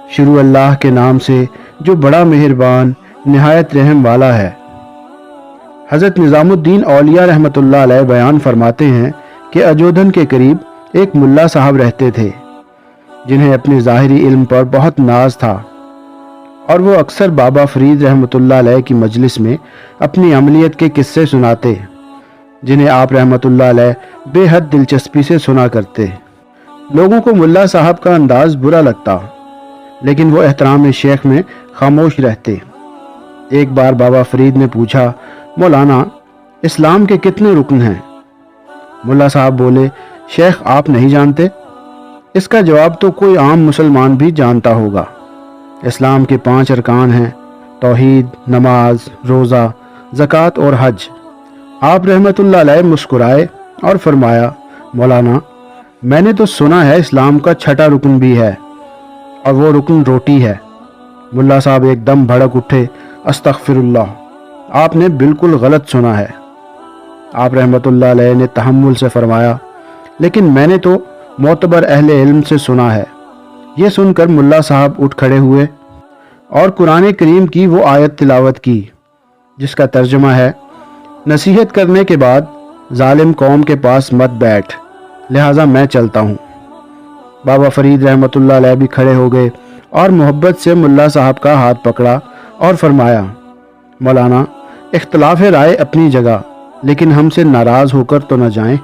شروع اللہ کے نام سے جو بڑا مہربان نہایت رحم والا ہے۔ حضرت نظام الدین اولیاء رحمۃ اللہ علیہ بیان فرماتے ہیں کہ اجودھن کے قریب ایک ملا صاحب رہتے تھے جنہیں اپنے ظاہری علم پر بہت ناز تھا، اور وہ اکثر بابا فرید رحمۃ اللہ علیہ کی مجلس میں اپنی عملیت کے قصے سناتے، جنہیں آپ رحمۃ اللہ علیہ بے حد دلچسپی سے سنا کرتے۔ لوگوں کو ملا صاحب کا انداز برا لگتا، لیکن وہ احترام شیخ میں خاموش رہتے۔ ایک بار بابا فرید نے پوچھا، مولانا اسلام کے کتنے رکن ہیں؟ ملا صاحب بولے، شیخ آپ نہیں جانتے؟ اس کا جواب تو کوئی عام مسلمان بھی جانتا ہوگا۔ اسلام کے 5 ارکان ہیں: توحید، نماز، روزہ، زکوٰۃ اور حج۔ آپ رحمۃ اللہ علیہ مسکرائے اور فرمایا، مولانا میں نے تو سنا ہے اسلام کا 6واں رکن بھی ہے، اور وہ رکن روٹی ہے۔ ملا صاحب ایک دم بھڑک اٹھے، استغفر اللہ، آپ نے بالکل غلط سنا ہے۔ آپ رحمۃ اللہ علیہ نے تحمل سے فرمایا، لیکن میں نے تو معتبر اہل علم سے سنا ہے۔ یہ سن کر ملا صاحب اٹھ کھڑے ہوئے اور قرآن کریم کی وہ آیت تلاوت کی جس کا ترجمہ ہے، نصیحت کرنے کے بعد ظالم قوم کے پاس مت بیٹھ، لہٰذا میں چلتا ہوں۔ بابا فرید رحمۃ اللہ علیہ بھی کھڑے ہو گئے اور محبت سے ملا صاحب کا ہاتھ پکڑا اور فرمایا، مولانا اختلاف رائے اپنی جگہ، لیکن ہم سے ناراض ہو کر تو نہ جائیں۔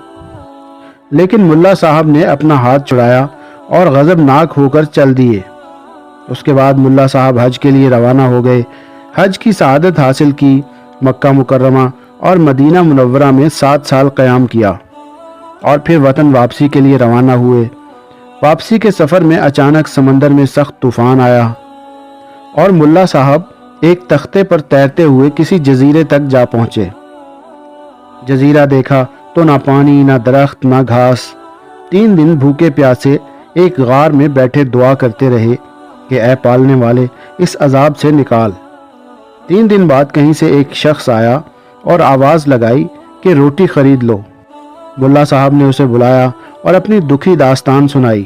لیکن ملا صاحب نے اپنا ہاتھ چھڑایا اور غضبناک ہو کر چل دیے۔ اس کے بعد ملا صاحب حج کے لیے روانہ ہو گئے۔ حج کی سعادت حاصل کی، مکہ مکرمہ اور مدینہ منورہ میں 7 سال قیام کیا، اور پھر وطن واپسی کے لیے روانہ ہوئے۔ واپسی کے سفر میں اچانک سمندر میں سخت طوفان آیا اور ملا صاحب ایک تختے پر تیرتے ہوئے کسی جزیرے تک جا پہنچے۔ جزیرہ دیکھا تو نہ پانی، نہ درخت، نہ گھاس۔ 3 دن بھوکے پیاسے ایک غار میں بیٹھے دعا کرتے رہے کہ اے پالنے والے اس عذاب سے نکال۔ 3 دن بعد کہیں سے ایک شخص آیا اور آواز لگائی کہ روٹی خرید لو۔ ملا صاحب نے اسے بلایا اور اپنی دکھی داستان سنائی۔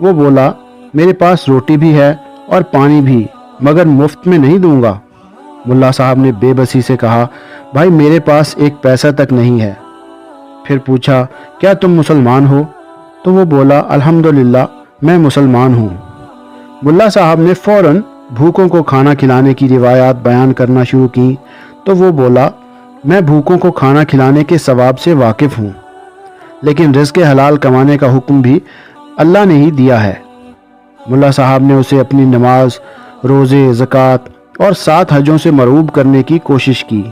وہ بولا، میرے پاس روٹی بھی ہے اور پانی بھی، مگر مفت میں نہیں دوں گا۔ ملا صاحب نے بے بسی سے کہا، بھائی میرے پاس 1 پیسہ تک نہیں ہے۔ پھر پوچھا، کیا تم مسلمان ہو؟ تو وہ بولا، الحمدللہ میں مسلمان ہوں۔ ملا صاحب نے فوراً بھوکوں کو کھانا کھلانے کی روایات بیان کرنا شروع کی تو وہ بولا، میں بھوکوں کو کھانا کھلانے کے ثواب سے واقف ہوں، لیکن رزق حلال کمانے کا حکم بھی اللہ نے ہی دیا ہے۔ ملا صاحب نے اسے اپنی نماز، روزے، زکوٰۃ اور 7 حجوں سے مرعوب کرنے کی کوشش کی،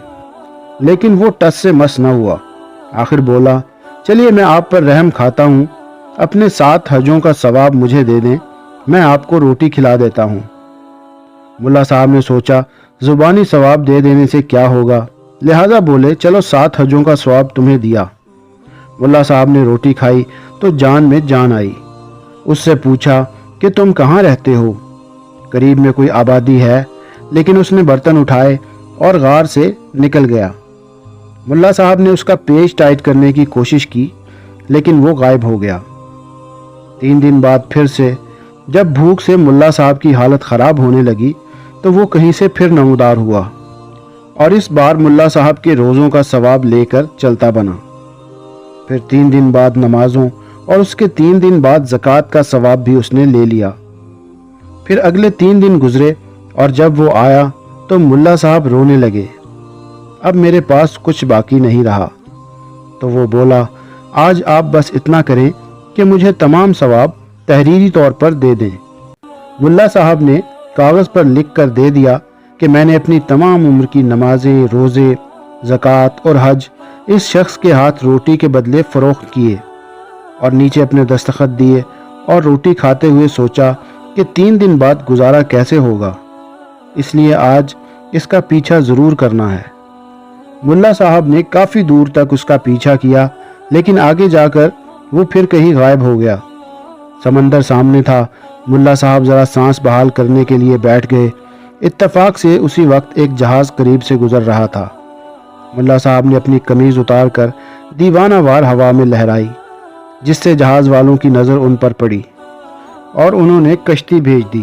لیکن وہ ٹس سے مس نہ ہوا۔ آخر بولا، چلیے میں آپ پر رحم کھاتا ہوں، اپنے 7 حجوں کا ثواب مجھے دے دیں، میں آپ کو روٹی کھلا دیتا ہوں۔ ملا صاحب نے سوچا زبانی ثواب دے دینے سے کیا ہوگا، لہذا بولے، چلو 7 حجوں کا ثواب تمہیں دیا۔ ملا صاحب نے روٹی کھائی تو جان میں جان آئی۔ اس سے پوچھا کہ تم کہاں رہتے ہو؟ قریب میں کوئی آبادی ہے؟ لیکن اس نے برتن اٹھائے اور غار سے نکل گیا۔ ملا صاحب نے اس کا پیچ ٹائٹ کرنے کی کوشش کی، لیکن وہ غائب ہو گیا۔ 3 دن بعد پھر سے جب بھوک سے ملا صاحب کی حالت خراب ہونے لگی تو وہ کہیں سے پھر نمودار ہوا، اور اس بار ملا صاحب کے روزوں کا ثواب لے کر چلتا بنا۔ پھر 3 دن بعد نمازوں اور اس کے 3 دن بعد زکوٰۃ کا ثواب بھی اس نے لے لیا۔ پھر اگلے 3 دن گزرے اور جب وہ آیا تو ملا صاحب رونے لگے، اب میرے پاس کچھ باقی نہیں رہا۔ تو وہ بولا، آج آپ بس اتنا کریں کہ مجھے تمام ثواب تحریری طور پر دے دیں۔ ملا صاحب نے کاغذ پر لکھ کر دے دیا کہ میں نے اپنی تمام عمر کی نمازیں، روزے، زکوٰۃ اور حج اس شخص کے ہاتھ روٹی کے بدلے فروخت کیے، اور نیچے اپنے دستخط دیے، اور روٹی کھاتے ہوئے سوچا کہ 3 دن بعد گزارا کیسے ہوگا، اس لیے آج اس کا پیچھا ضرور کرنا ہے۔ ملا صاحب نے کافی دور تک اس کا پیچھا کیا، لیکن آگے جا کر وہ پھر کہیں غائب ہو گیا۔ سمندر سامنے تھا۔ ملا صاحب ذرا سانس بحال کرنے کے لیے بیٹھ گئے۔ اتفاق سے اسی وقت ایک جہاز قریب سے گزر رہا تھا۔ ملا صاحب نے اپنی قمیض اتار کر دیوانہ وار ہوا میں لہرائی، جس سے جہاز والوں کی نظر ان پر پڑی اور انہوں نے کشتی بھیج دی